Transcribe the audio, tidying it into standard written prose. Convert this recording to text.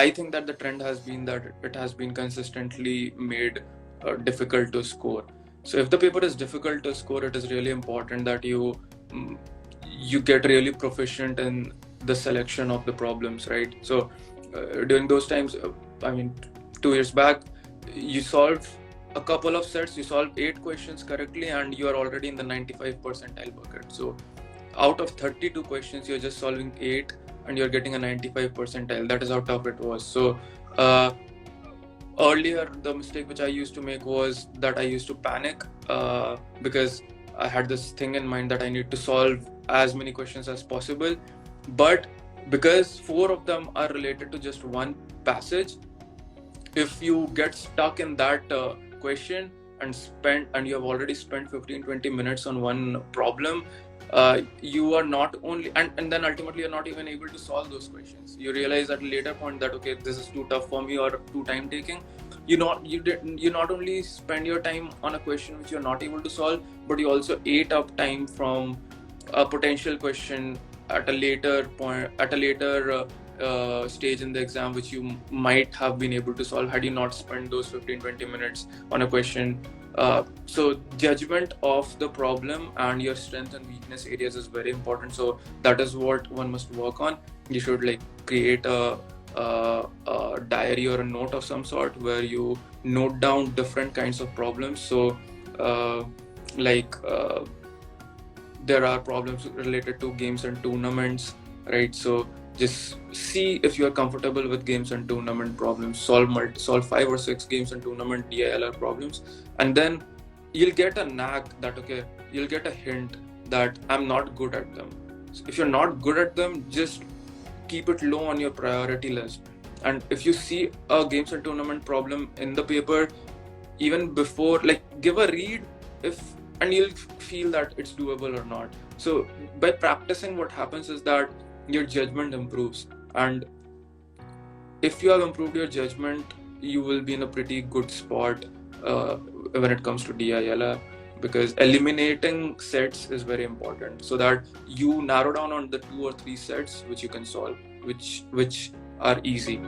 I think that the trend has been that it has been consistently made difficult to score. So if the paper is difficult to score, it is really important that mm, you get really proficient in the selection of the problems, right? So during those times, I mean, 2 years back, you solved a couple of sets, you solved 8 questions correctly, and you are already in the 95 percentile bucket. So out of 32 questions, you're just solving 8 and you're getting a 95 percentile. That is how tough it was. So earlier, the mistake which I used to make was that I used to panic because I had this thing in mind that I need to solve as many questions as possible. But because 4 of them are related to just one passage, if you get stuck in that question and you have already spent 15-20 minutes on one problem, you are not only and then ultimately you're not even able to solve those questions. You realize at a later point that okay, this is too tough for me or too time taking. You not only spend your time on a question which you're not able to solve, but you also ate up time from a potential question at a later point, at a later stage in the exam, which you might have been able to solve had you not spent those 15-20 minutes on a question. So judgment of the problem and your strength and weakness areas is very important. So that is what one must work on. You should like create a diary or a note of some sort where you note down different kinds of problems. So there are problems related to games and tournaments, right? So just see if you are comfortable with games and tournament problems. Solve 5 or 6 games and tournament DILR problems, and then you'll get a knack that okay, you'll get a hint that I'm not good at them. So if you're not good at them, just keep it low on your priority list. And if you see a games and tournament problem in the paper, even before, like, give a read and you'll feel that it's doable or not. So by practicing, what happens is that your judgment improves, and if you have improved your judgment, you will be in a pretty good spot when it comes to DILR, because eliminating sets is very important so that you narrow down on the 2 or 3 sets which you can solve, which are easy.